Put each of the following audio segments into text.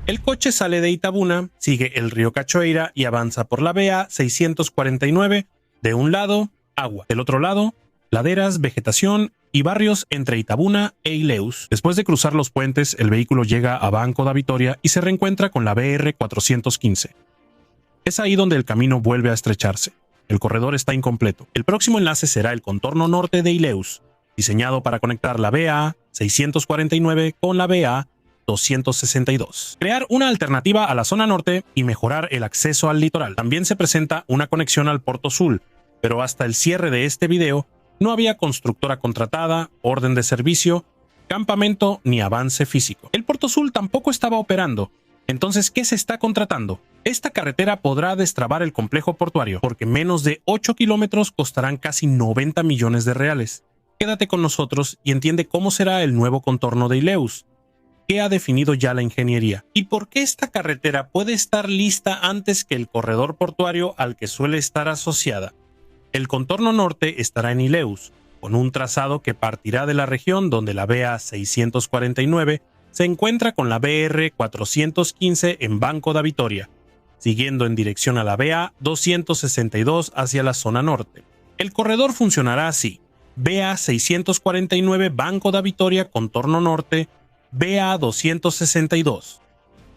El coche sale de Itabuna, sigue el río Cachoeira y avanza por la BA 649, de un lado, agua, del otro lado, laderas, vegetación y barrios entre Itabuna e Ilhéus. Después de cruzar los puentes, el vehículo llega a Banco da Vitória y se reencuentra con la BR 415. Es ahí donde el camino vuelve a estrecharse. El corredor está incompleto. El próximo enlace será el contorno norte de Ilhéus, diseñado para conectar la BA 649 con la BA 262. Crear una alternativa a la zona norte y mejorar el acceso al litoral. También se presenta una conexión al Porto Sul, pero hasta el cierre de este video no había constructora contratada, orden de servicio, campamento ni avance físico. El Porto Sul tampoco estaba operando. Entonces, ¿qué se está contratando? Esta carretera podrá destrabar el complejo portuario, porque menos de 8 kilómetros costarán casi 90 millones de reales. Quédate con nosotros y entiende cómo será el nuevo contorno de Ilhéus. ¿Qué ha definido ya la ingeniería? ¿Y por qué esta carretera puede estar lista antes que el corredor portuario al que suele estar asociada? El contorno norte estará en Ilhéus, con un trazado que partirá de la región donde la BA 649 se encuentra con la BR 415 en Banco da Vitória, siguiendo en dirección a la BA 262 hacia la zona norte. El corredor funcionará así: BA 649 Banco da Vitória, contorno norte, BA 262,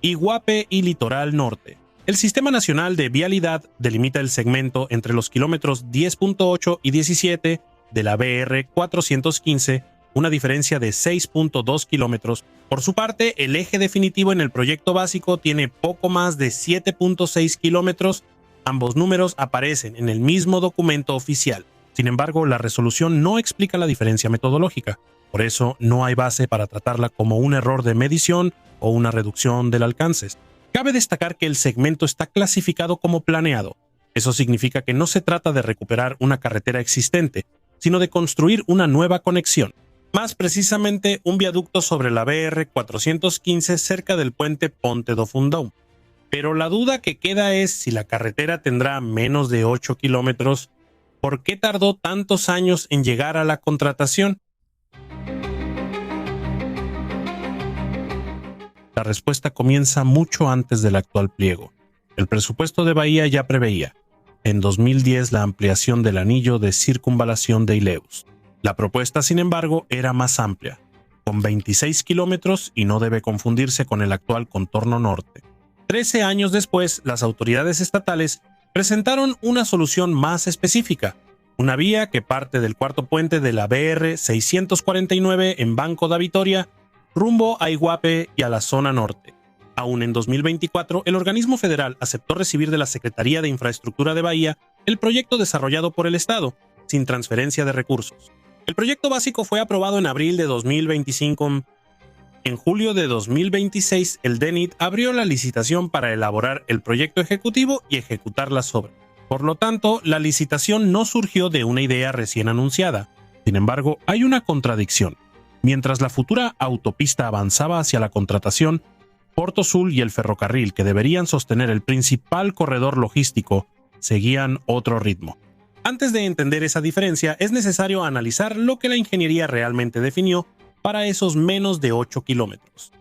Iguape y Litoral Norte. El Sistema Nacional de Vialidad delimita el segmento entre los kilómetros 10.8 y 17 de la BR 415, una diferencia de 6.2 kilómetros. Por su parte, el eje definitivo en el proyecto básico tiene poco más de 7.6 kilómetros. Ambos números aparecen en el mismo documento oficial. Sin embargo, la resolución no explica la diferencia metodológica. Por eso, no hay base para tratarla como un error de medición o una reducción del alcance. Cabe destacar que el segmento está clasificado como planeado. Eso significa que no se trata de recuperar una carretera existente, sino de construir una nueva conexión. Más precisamente, un viaducto sobre la BR 415 cerca del puente Ponte do Fundão. Pero la duda que queda es si la carretera tendrá menos de 8 kilómetros. ¿Por qué tardó tantos años en llegar a la contratación? La respuesta comienza mucho antes del actual pliego. El presupuesto de Bahía ya preveía, en 2010, la ampliación del anillo de circunvalación de Ilhéus. La propuesta, sin embargo, era más amplia, con 26 kilómetros y no debe confundirse con el actual contorno norte. 13 años después, las autoridades estatales presentaron una solución más específica, una vía que parte del cuarto puente de la BR 649 en Banco da Vitória, rumbo a Iguape y a la zona norte. Aún en 2024, el organismo federal aceptó recibir de la Secretaría de Infraestructura de Bahía el proyecto desarrollado por el Estado, sin transferencia de recursos. El proyecto básico fue aprobado en abril de 2025. En julio de 2026, el DENIT abrió la licitación para elaborar el proyecto ejecutivo y ejecutar las obras. Por lo tanto, la licitación no surgió de una idea recién anunciada. Sin embargo, hay una contradicción. Mientras la futura autopista avanzaba hacia la contratación, Porto Sul y el ferrocarril, que deberían sostener el principal corredor logístico, seguían otro ritmo. Antes de entender esa diferencia, es necesario analizar lo que la ingeniería realmente definió para esos menos de 8 kilómetros.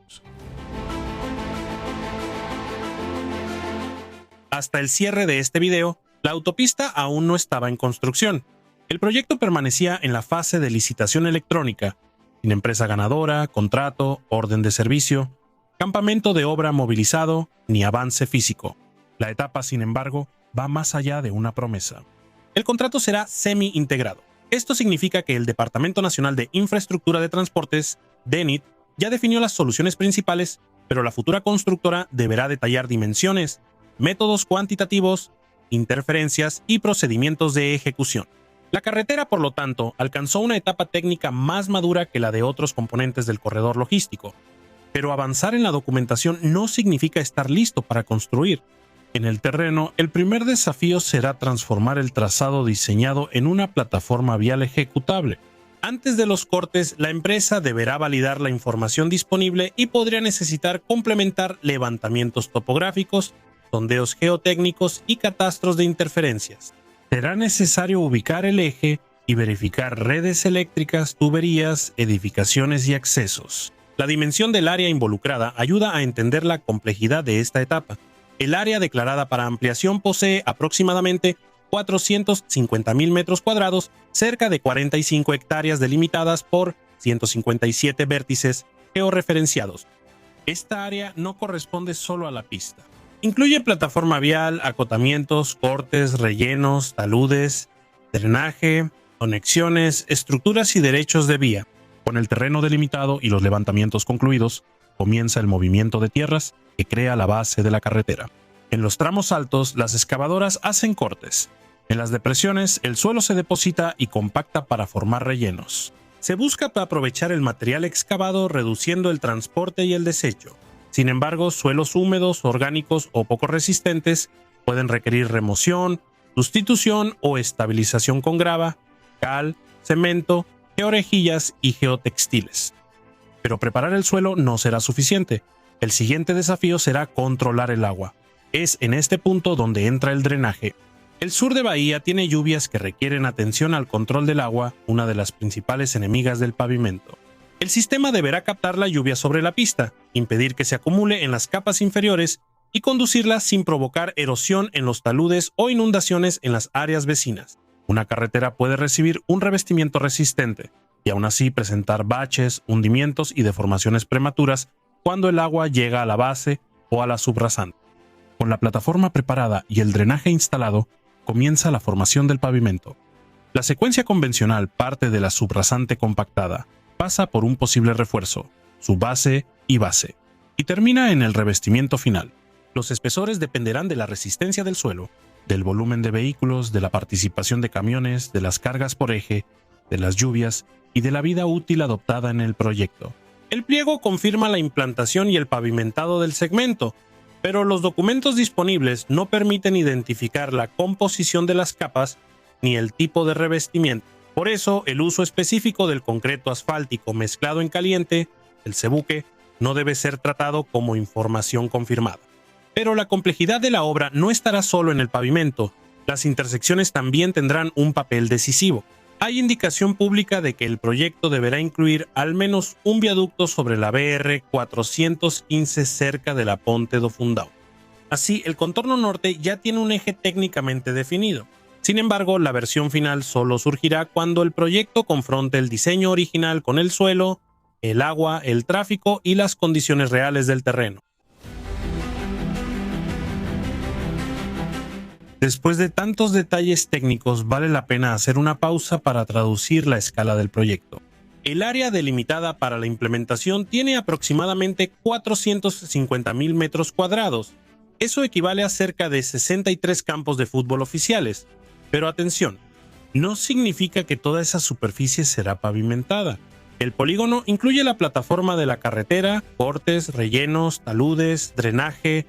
Hasta el cierre de este video, la autopista aún no estaba en construcción. El proyecto permanecía en la fase de licitación electrónica, sin empresa ganadora, contrato, orden de servicio, campamento de obra movilizado, ni avance físico. La etapa, sin embargo, va más allá de una promesa. El contrato será semi-integrado. Esto significa que el Departamento Nacional de Infraestructura de Transportes, DENIT, ya definió las soluciones principales, pero la futura constructora deberá detallar dimensiones, métodos cuantitativos, interferencias y procedimientos de ejecución. La carretera, por lo tanto, alcanzó una etapa técnica más madura que la de otros componentes del corredor logístico. Pero avanzar en la documentación no significa estar listo para construir. En el terreno, el primer desafío será transformar el trazado diseñado en una plataforma vial ejecutable. Antes de los cortes, la empresa deberá validar la información disponible y podría necesitar complementar levantamientos topográficos, sondeos geotécnicos y catastros de interferencias. Será necesario ubicar el eje y verificar redes eléctricas, tuberías, edificaciones y accesos. La dimensión del área involucrada ayuda a entender la complejidad de esta etapa. El área declarada para ampliación posee aproximadamente 450.000 metros cuadrados, cerca de 45 hectáreas delimitadas por 157 vértices georreferenciados. Esta área no corresponde solo a la pista. Incluye plataforma vial, acotamientos, cortes, rellenos, taludes, drenaje, conexiones, estructuras y derechos de vía. Con el terreno delimitado y los levantamientos concluidos, comienza el movimiento de tierras que crea la base de la carretera. En los tramos altos, las excavadoras hacen cortes. En las depresiones, el suelo se deposita y compacta para formar rellenos. Se busca aprovechar el material excavado reduciendo el transporte y el desecho. Sin embargo, suelos húmedos, orgánicos o poco resistentes pueden requerir remoción, sustitución o estabilización con grava, cal, cemento, georejillas y geotextiles. Pero preparar el suelo no será suficiente. El siguiente desafío será controlar el agua. Es en este punto donde entra el drenaje. El sur de Bahía tiene lluvias que requieren atención al control del agua, una de las principales enemigas del pavimento. El sistema deberá captar la lluvia sobre la pista, impedir que se acumule en las capas inferiores y conducirla sin provocar erosión en los taludes o inundaciones en las áreas vecinas. Una carretera puede recibir un revestimiento resistente y aún así presentar baches, hundimientos y deformaciones prematuras cuando el agua llega a la base o a la subrasante. Con la plataforma preparada y el drenaje instalado, comienza la formación del pavimento. La secuencia convencional parte de la subrasante compactada, pasa por un posible refuerzo, su base y base, y termina en el revestimiento final. Los espesores dependerán de la resistencia del suelo, del volumen de vehículos, de la participación de camiones, de las cargas por eje, de las lluvias y de la vida útil adoptada en el proyecto. El pliego confirma la implantación y el pavimentado del segmento, pero los documentos disponibles no permiten identificar la composición de las capas ni el tipo de revestimiento. Por eso, el uso específico del concreto asfáltico mezclado en caliente, el cebuque, no debe ser tratado como información confirmada. Pero la complejidad de la obra no estará solo en el pavimento. Las intersecciones también tendrán un papel decisivo. Hay indicación pública de que el proyecto deberá incluir al menos un viaducto sobre la BR 415 cerca de la Ponte do Fundão. Así, el contorno norte ya tiene un eje técnicamente definido. Sin embargo, la versión final solo surgirá cuando el proyecto confronte el diseño original con el suelo, el agua, el tráfico y las condiciones reales del terreno. Después de tantos detalles técnicos, vale la pena hacer una pausa para traducir la escala del proyecto. El área delimitada para la implementación tiene aproximadamente 450.000 metros cuadrados. Eso equivale a cerca de 63 campos de fútbol oficiales. Pero atención, no significa que toda esa superficie será pavimentada. El polígono incluye la plataforma de la carretera, cortes, rellenos, taludes, drenaje,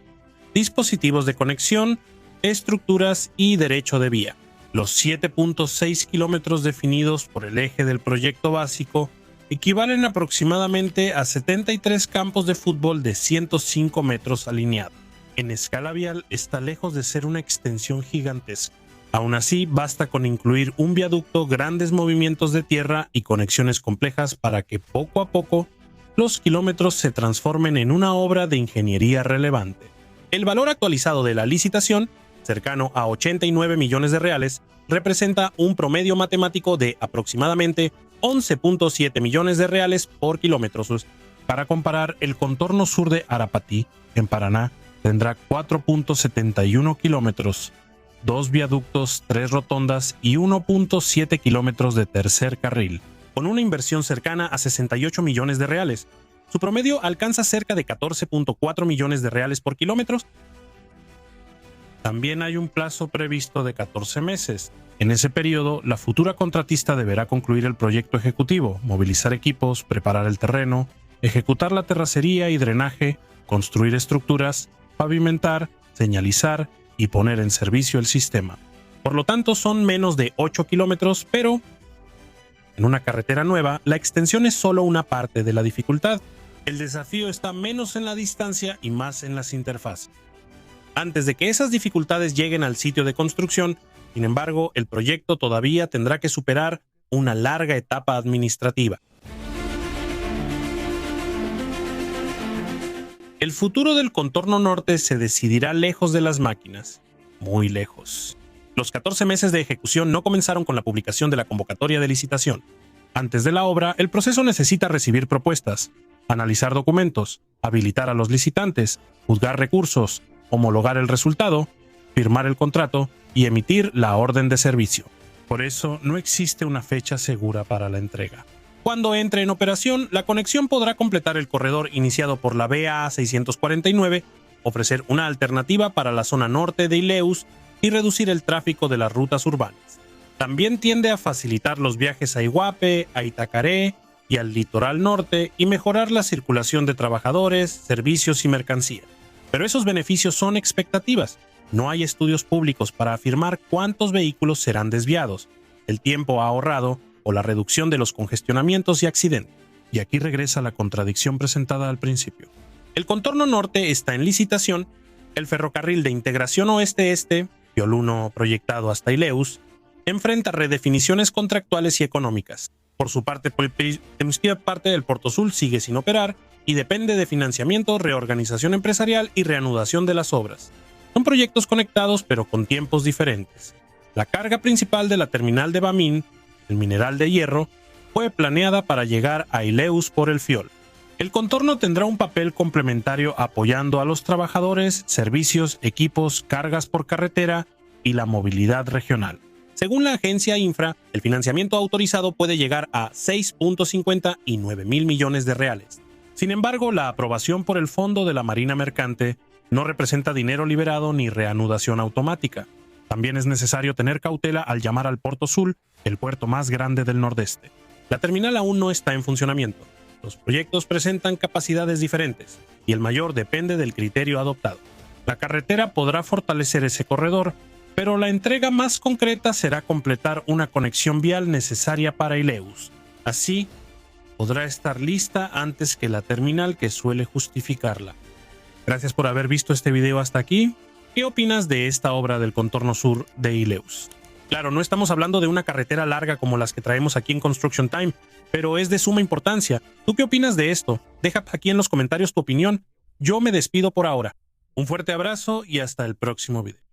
dispositivos de conexión, estructuras y derecho de vía. Los 7.6 kilómetros definidos por el eje del proyecto básico equivalen aproximadamente a 73 campos de fútbol de 105 metros alineados. En escala vial está lejos de ser una extensión gigantesca. Aún así, basta con incluir un viaducto, grandes movimientos de tierra y conexiones complejas para que poco a poco los kilómetros se transformen en una obra de ingeniería relevante. El valor actualizado de la licitación, cercano a 89 millones de reales, representa un promedio matemático de aproximadamente 11.7 millones de reales por kilómetro. Para comparar, el contorno sur de Arapatí, en Paraná, tendrá 4.71 kilómetros, 2 viaductos, 3 rotondas y 1.7 kilómetros de tercer carril, con una inversión cercana a 68 millones de reales. Su promedio alcanza cerca de 14.4 millones de reales por kilómetro. También hay un plazo previsto de 14 meses. En ese periodo, la futura contratista deberá concluir el proyecto ejecutivo, movilizar equipos, preparar el terreno, ejecutar la terracería y drenaje, construir estructuras, pavimentar, señalizar y poner en servicio el sistema. Por lo tanto, son menos de 8 kilómetros, pero en una carretera nueva, la extensión es solo una parte de la dificultad. El desafío está menos en la distancia y más en las interfaces. Antes de que esas dificultades lleguen al sitio de construcción, sin embargo, el proyecto todavía tendrá que superar una larga etapa administrativa. El futuro del contorno norte se decidirá lejos de las máquinas, muy lejos. Los 14 meses de ejecución no comenzaron con la publicación de la convocatoria de licitación. Antes de la obra, el proceso necesita recibir propuestas, analizar documentos, habilitar a los licitantes, juzgar recursos, homologar el resultado, firmar el contrato y emitir la orden de servicio. Por eso no existe una fecha segura para la entrega. Cuando entre en operación, la conexión podrá completar el corredor iniciado por la BA 649, ofrecer una alternativa para la zona norte de Ileus y reducir el tráfico de las rutas urbanas. También tiende a facilitar los viajes a Iguape, a Itacaré y al litoral norte y mejorar la circulación de trabajadores, servicios y mercancías. Pero esos beneficios son expectativas. No hay estudios públicos para afirmar cuántos vehículos serán desviados, el tiempo ahorrado o la reducción de los congestionamientos y accidentes. Y aquí regresa la contradicción presentada al principio. El contorno norte está en licitación, el ferrocarril de integración oeste-este, Piol 1 proyectado hasta Ileus, enfrenta redefiniciones contractuales y económicas. Por su parte, parte del Porto Sul sigue sin operar y depende de financiamiento, reorganización empresarial y reanudación de las obras. Son proyectos conectados pero con tiempos diferentes. La carga principal de la terminal de Bamín, el mineral de hierro, fue planeada para llegar a Ileus por el Fiol. El contorno tendrá un papel complementario apoyando a los trabajadores, servicios, equipos, cargas por carretera y la movilidad regional. Según la agencia Infra, el financiamiento autorizado puede llegar a 6.50 y 9.000 millones de reales. Sin embargo, la aprobación por el Fondo de la Marina Mercante no representa dinero liberado ni reanudación automática. También es necesario tener cautela al llamar al Porto Sul el puerto más grande del nordeste. La terminal aún no está en funcionamiento. Los proyectos presentan capacidades diferentes y el mayor depende del criterio adoptado. La carretera podrá fortalecer ese corredor, pero la entrega más concreta será completar una conexión vial necesaria para Ileus. Así, podrá estar lista antes que la terminal que suele justificarla. Gracias por haber visto este video hasta aquí. ¿Qué opinas de esta obra del contorno sur de Ileus? Claro, no estamos hablando de una carretera larga como las que traemos aquí en Construction Time, pero es de suma importancia. ¿Tú qué opinas de esto? Deja aquí en los comentarios tu opinión. Yo me despido por ahora. Un fuerte abrazo y hasta el próximo video.